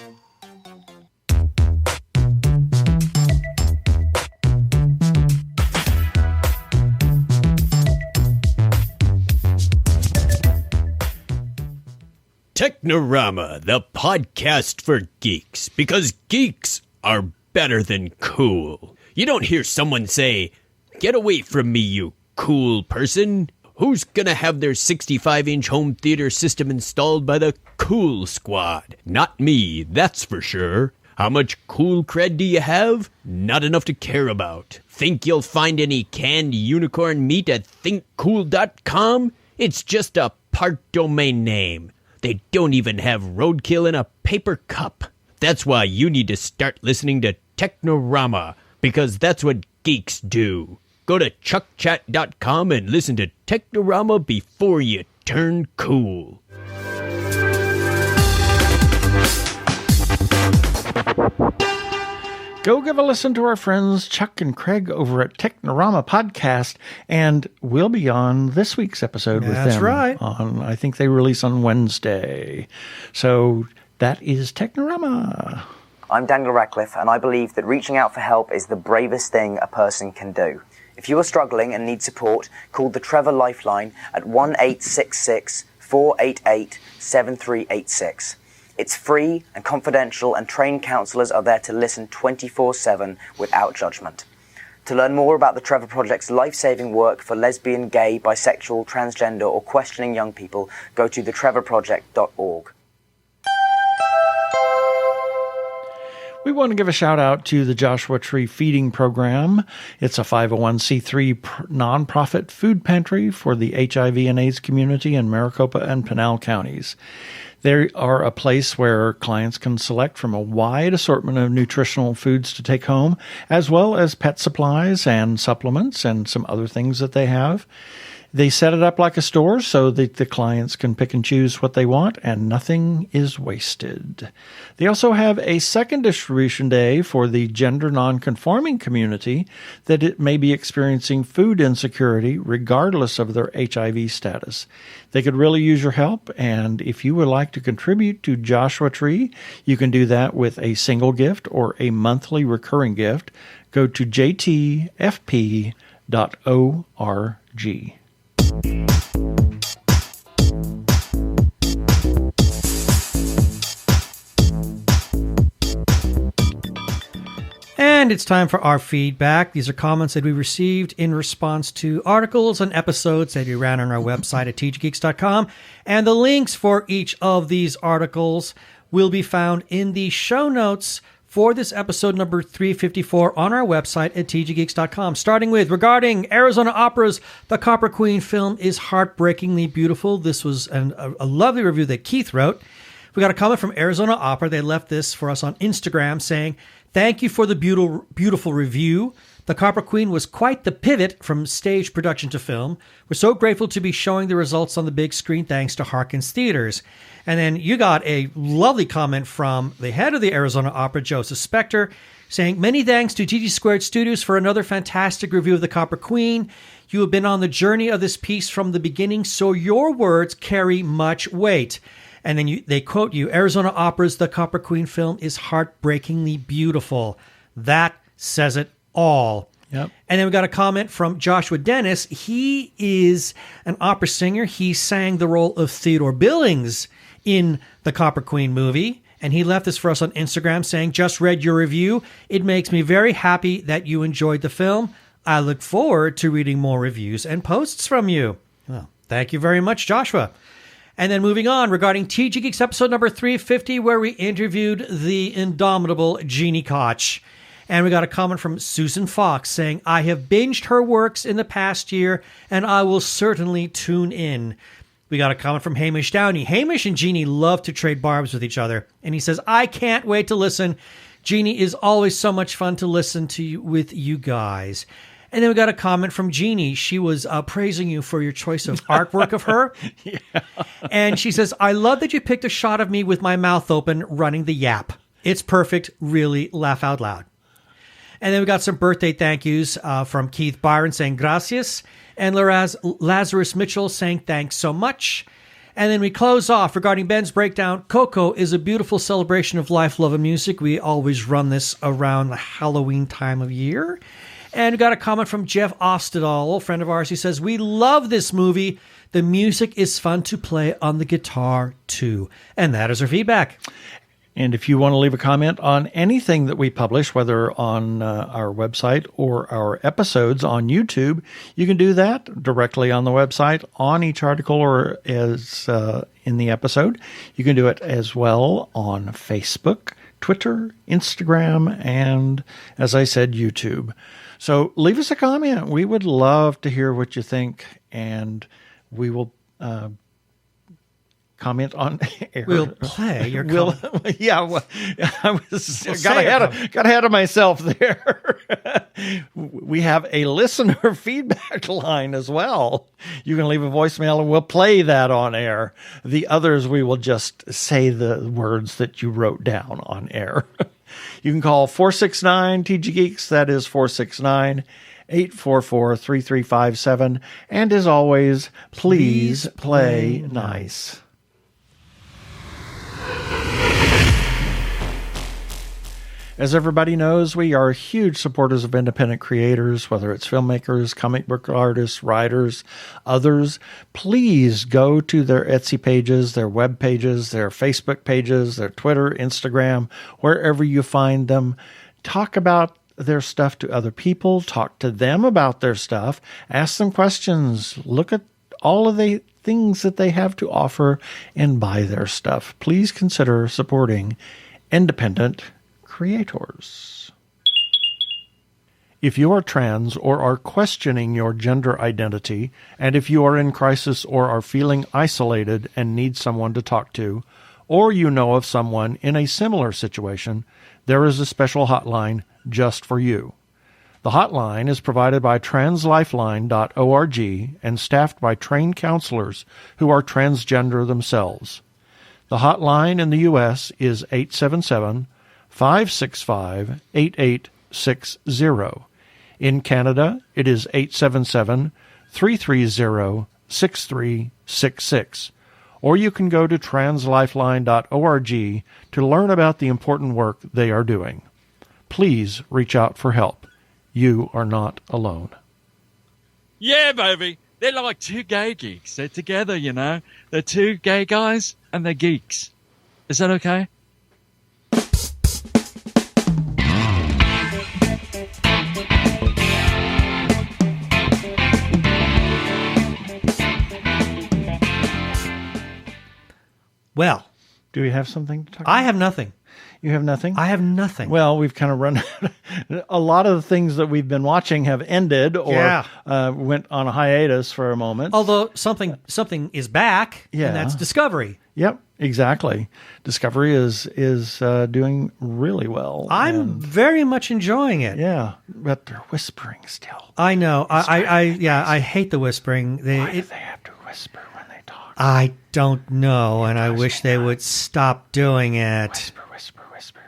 Speaker 6: Technorama, the podcast for geeks, because geeks are better than cool. You don't hear someone say, "Get away from me, you cool person." Who's gonna have their 65-inch home theater system installed by the Cool Squad? Not me, that's for sure. How much cool cred do you have? Not enough to care about. Think you'll find any canned unicorn meat at thinkcool.com? It's just a part domain name. They don't even have roadkill in a paper cup. That's why you need to start listening to Technorama, because that's what geeks do. Go to chuckchat.com and listen to Technorama before you turn cool.
Speaker 1: Go give a listen to our friends Chuck and Craig over at Technorama Podcast, and we'll be on this week's episode with them.
Speaker 2: That's right.
Speaker 1: I think they release on Wednesday. So that is Technorama.
Speaker 7: I'm Daniel Radcliffe, and I believe that reaching out for help is the bravest thing a person can do. If you are struggling and need support, call the Trevor Lifeline at 1-866-488-7386. It's free and confidential, and trained counsellors are there to listen 24/7 without judgment. To learn more about the Trevor Project's life-saving work for lesbian, gay, bisexual, transgender, or questioning young people, go to thetrevorproject.org.
Speaker 1: We want to give a shout out to the Joshua Tree Feeding Program. It's a 501c3 nonprofit food pantry for the HIV and AIDS community in Maricopa and Pinal counties. They are a place where clients can select from a wide assortment of nutritional foods to take home, as well as pet supplies and supplements and some other things that they have. They set it up like a store so that the clients can pick and choose what they want, and nothing is wasted. They also have a second distribution day for the gender nonconforming community that it may be experiencing food insecurity regardless of their HIV status. They could really use your help, and if you would like to contribute to Joshua Tree, you can do that with a single gift or a monthly recurring gift. Go to jtfp.org.
Speaker 2: And it's time for our feedback. These are comments that we received in response to articles and episodes that we ran on our website at tggeeks.com. And the links for each of these articles will be found in the show notes for this episode number 354 on our website at tggeeks.com. Starting with, regarding Arizona Opera's The Copper Queen film is heartbreakingly beautiful. This was a lovely review that Keith wrote. We got a comment from Arizona Opera. They left this for us on Instagram saying, "Thank you for the beautiful review. The Copper Queen was quite the pivot from stage production to film. We're so grateful to be showing the results on the big screen thanks to Harkins Theaters." And then you got a lovely comment from the head of the Arizona Opera, Joseph Spector, saying, "Many thanks to TG Squared Studios for another fantastic review of The Copper Queen. You have been on the journey of this piece from the beginning, so your words carry much weight." And then they quote you, "Arizona Opera's The Copper Queen film is heartbreakingly beautiful." That says it all.
Speaker 1: Yep.
Speaker 2: And then we got a comment from Joshua Dennis. He is an opera singer. He sang the role of Theodore Billings in the Copper Queen movie. And he left this for us on Instagram saying, "Just read your review. It makes me very happy that you enjoyed the film. I look forward to reading more reviews and posts from you." Well, thank you very much, Joshua. And then moving on, regarding TG Geeks episode number 350, where we interviewed the indomitable Jeannie Koch. And we got a comment from Susan Fox saying, "I have binged her works in the past year, and I will certainly tune in." We got a comment from Hamish Downey. Hamish and Jeannie love to trade barbs with each other. And he says, "I can't wait to listen. Jeannie is always so much fun to listen to with you guys." And then we got a comment from Jeannie. She was praising you for your choice of artwork of her. Yeah. And she says, "I love that you picked a shot of me with my mouth open running the yap. It's perfect. Really laugh out loud." And then we got some birthday thank yous from Keith Byron saying gracias, and Lazarus Mitchell saying thanks so much. And then we close off regarding Ben's breakdown. Coco is a beautiful celebration of life, love, and music. We always run this around the Halloween time of year. And we got a comment from Jeff Ostedal, a friend of ours, who says, "We love this movie. The music is fun to play on the guitar, too." And that is our feedback.
Speaker 1: And if you want to leave a comment on anything that we publish, whether on our website or our episodes on YouTube, you can do that directly on the website, on each article, or as in the episode. You can do it as well on Facebook, Twitter, Instagram, and, as I said, YouTube. So leave us a comment. We would love to hear what you think, and we will comment on air.
Speaker 2: We'll play your comment.
Speaker 1: Yeah, well, I got ahead of myself there. We have a listener feedback line as well. You can leave a voicemail and we'll play that on air. The others, we will just say the words that you wrote down on air. You can call 469-TG-GEEKS. That is 469-844-3357. And as always, please play nice. As everybody knows, we are huge supporters of independent creators, whether it's filmmakers, comic book artists, writers, others. Please go to their Etsy pages, their web pages, their Facebook pages, their Twitter, Instagram, wherever you find them. Talk about their stuff to other people. Talk to them about their stuff. Ask them questions. Look at all of the things that they have to offer and buy their stuff. Please consider supporting independent creators. If you are trans or are questioning your gender identity, and if you are in crisis or are feeling isolated and need someone to talk to, or you know of someone in a similar situation, there is a special hotline just for you. The hotline is provided by translifeline.org and staffed by trained counselors who are transgender themselves. The hotline in the U.S. is 877-565-8860. In Canada, it is 877-330-6366. Or you can go to translifeline.org to learn about the important work they are doing. Please reach out for help. You are not alone.
Speaker 8: Yeah, baby. They're like two gay geeks. They're together, you know. They're two gay guys and they're geeks. Is that okay?
Speaker 2: Well,
Speaker 1: Do we have something to talk about?
Speaker 2: I have nothing.
Speaker 1: You have nothing?
Speaker 2: I have nothing.
Speaker 1: Well, we've kind of run a lot of the things that we've been watching have ended or went on a hiatus for a moment.
Speaker 2: Although something is back,
Speaker 1: Yeah.
Speaker 2: and that's Discovery.
Speaker 1: Yep, exactly. Discovery is doing really well.
Speaker 2: I'm very much enjoying it.
Speaker 1: Yeah, but they're whispering still.
Speaker 2: I know. I hate the whispering.
Speaker 1: Why do they have to whisper when they talk?
Speaker 2: I don't know, and I wish they would stop doing it.
Speaker 1: Whisper.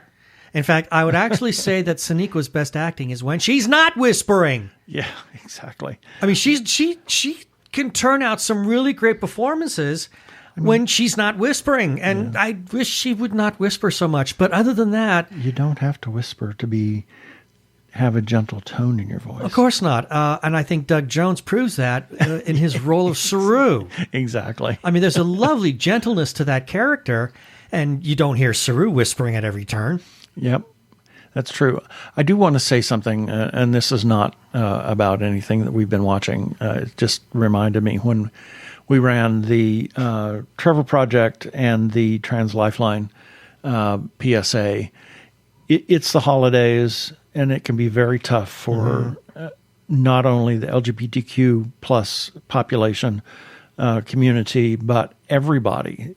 Speaker 2: In fact, I would actually say that Soneqa's best acting is when she's not whispering.
Speaker 1: Yeah, exactly.
Speaker 2: I mean, she can turn out some really great performances when she's not whispering, and I wish she would not whisper so much. But other than that,
Speaker 1: You don't have to whisper to have a gentle tone in your voice.
Speaker 2: of course not. And I think Doug Jones proves that in his role of Saru.
Speaker 1: Exactly.
Speaker 2: I mean, there's a lovely gentleness to that character, and you don't hear Saru whispering at every turn.
Speaker 1: Yep, that's true. I do want to say something, and this is not about anything that we've been watching. It just reminded me when we ran the Trevor Project and the Trans Lifeline PSA. It's the holidays, and it can be very tough for not only the LGBTQ plus population community, but everybody.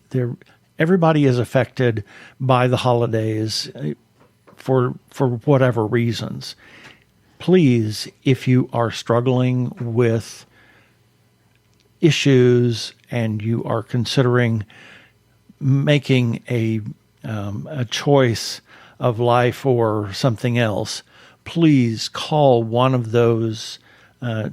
Speaker 1: Everybody is affected by the holidays for whatever reasons. Please, if you are struggling with issues and you are considering making a choice of life or something else, please call one of those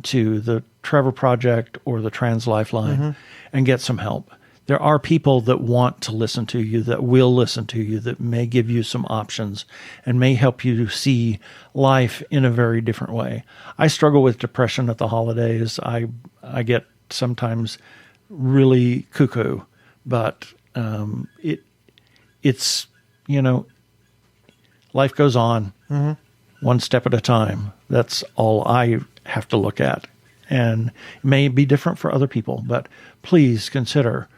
Speaker 1: to the Trevor Project or the Trans Lifeline and get some help. There are people that want to listen to you, that will listen to you, that may give you some options and may help you to see life in a very different way. I struggle with depression at the holidays. I get sometimes really cuckoo, but it's life goes on one step at a time. That's all I have to look at. And it may be different for other people, but please consider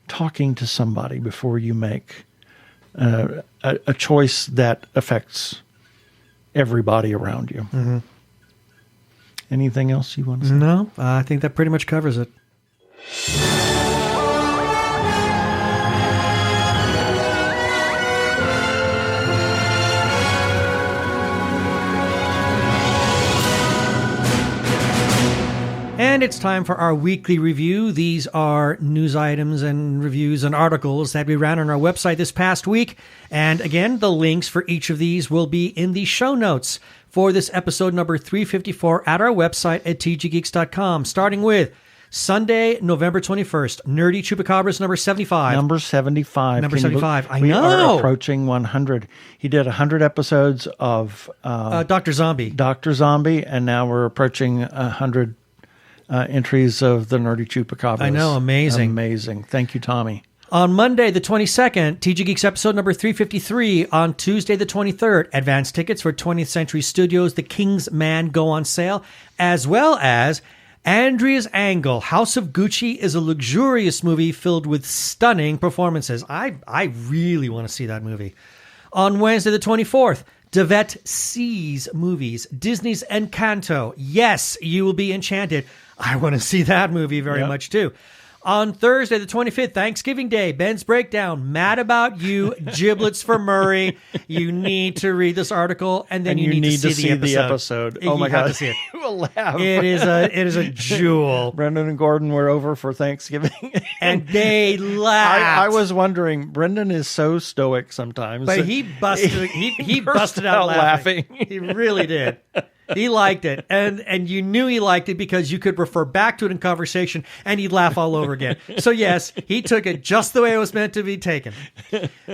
Speaker 1: talking to somebody before you make a choice that affects everybody around you. Anything else you want to say?
Speaker 2: No, I think that pretty much covers it. And it's time for our weekly review. These are news items and reviews and articles that we ran on our website this past week. And again, the links for each of these will be in the show notes for this episode number 354 at our website at tggeeks.com, starting with Sunday, November 21st, Nerdy Chupacabras number 75.
Speaker 1: Number 75.
Speaker 2: Number 75. I
Speaker 1: we
Speaker 2: know.
Speaker 1: We are approaching 100. He did 100 episodes of
Speaker 2: Dr. Zombie.
Speaker 1: Dr. Zombie, and now we're approaching 100 entries of the Nerdy Chupacabras.
Speaker 2: I know, amazing.
Speaker 1: Amazing. Thank you, Tommy.
Speaker 2: On Monday, the 22nd, TG Geeks episode number 353. On Tuesday, the 23rd, advance tickets for 20th Century Studios' The King's Man go on sale, as well as Andrea's Angle, House of Gucci is a luxurious movie filled with stunning performances. I really want to see that movie. On Wednesday, the 24th, Devette Sees Movies, Disney's Encanto. Yes, you will be enchanted. I want to see that movie very much too. On Thursday, the 25th, Thanksgiving Day, Ben's Breakdown, Mad About You, Giblets for Murray. You need to read this article, and then you need to see the episode.
Speaker 1: Oh my
Speaker 2: You
Speaker 1: God.
Speaker 2: have to see it.
Speaker 1: You will laugh.
Speaker 2: It is a jewel.
Speaker 1: Brendan and Gordon were over for Thanksgiving.
Speaker 2: And they laughed.
Speaker 1: I was wondering, Brendan is so stoic sometimes.
Speaker 2: But he busted he busted out laughing. He really did. He liked it. And you knew he liked it because you could refer back to it in conversation and he'd laugh all over again. So yes, he took it just the way it was meant to be taken.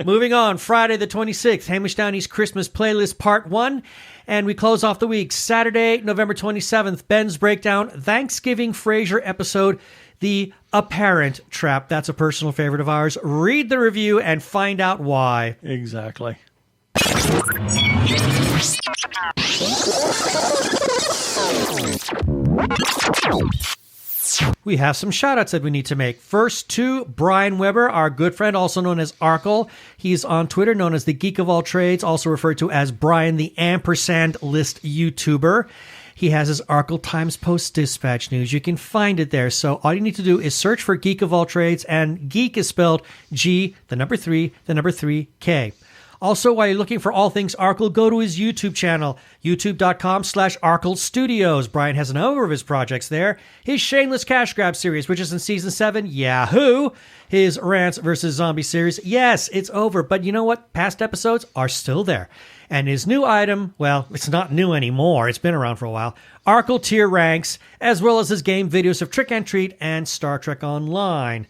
Speaker 2: Moving on, Friday the 26th, Hamish Downey's Christmas Playlist Part 1. And we close off the week, Saturday, November 27th, Ben's Breakdown, Thanksgiving Frasier episode, The Apparent Trap. That's a personal favorite of ours. Read the review and find out why.
Speaker 1: Exactly.
Speaker 2: We have some shout-outs that we need to make. First to Brian Weber, our good friend, also known as Arkle. He's on Twitter, known as the Geek of All Trades, also referred to as Brian the Ampersand List YouTuber. He has his Arkle Times Post-Dispatch news. You can find it there. So all you need to do is search for Geek of All Trades, and geek is spelled G, the number 3, the number 3, K. Also, while you're looking for all things Arkle, go to his YouTube channel, youtube.com/Arkle Studios. Brian has a number of his projects there. His Shameless Cash Grab series, which is in Season 7, Yahoo! His Rants vs. Zombie series, yes, it's over, but you know what? Past episodes are still there. And his new item, well, it's not new anymore. It's been around for a while. Arkle Tier Ranks, as well as his game videos of Trick and Treat and Star Trek Online.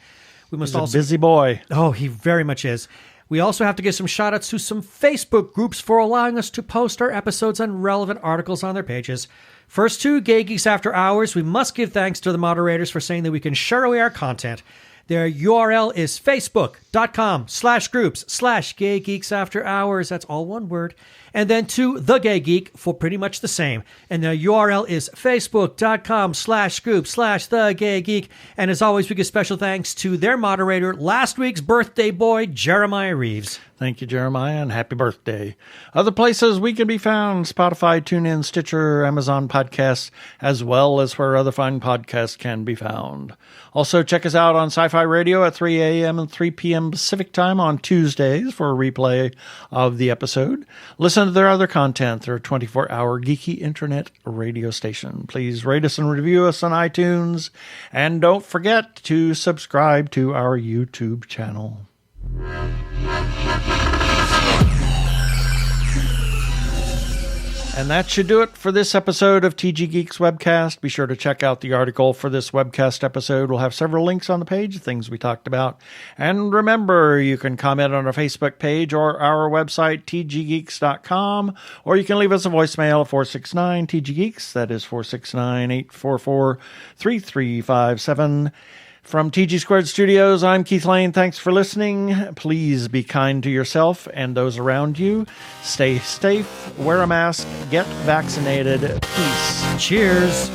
Speaker 2: We must
Speaker 1: He's a busy boy.
Speaker 2: Oh, he very much is. We also have to give some shout-outs to some Facebook groups for allowing us to post our episodes and relevant articles on their pages. First, to Gay Geeks After Hours. We must give thanks to the moderators for saying that we can share away our content. Their URL is facebook.com/groups/Gay Geeks After Hours. That's all one word. And then to The Gay Geek for pretty much the same. And their URL is facebook.com/group/The Gay Geek. And as always, we give special thanks to their moderator, last week's birthday boy, Jeremiah Reeves.
Speaker 1: Thank you, Jeremiah, and happy birthday. Other places we can be found: Spotify, TuneIn, Stitcher, Amazon Podcasts, as well as where other fine podcasts can be found. Also, check us out on Sci-Fi Radio at 3 a.m. and 3 p.m. Pacific Time on Tuesdays for a replay of the episode. Listen to their other content, their 24-hour geeky internet radio station. Please rate us and review us on iTunes. And don't forget to subscribe to our YouTube channel. And that should do it for this episode of TG Geeks Webcast. Be sure to check out the article for this webcast episode. We'll have several links on the page, things we talked about. And remember, you can comment on our Facebook page or our website, tggeeks.com, or you can leave us a voicemail at 469-TG-GEEKS. That is 469-844-3357. From TG Squared Studios, I'm Keith Lane. Thanks for listening. Please be kind to yourself and those around you. Stay safe, wear a mask, get vaccinated. Peace.
Speaker 2: Cheers.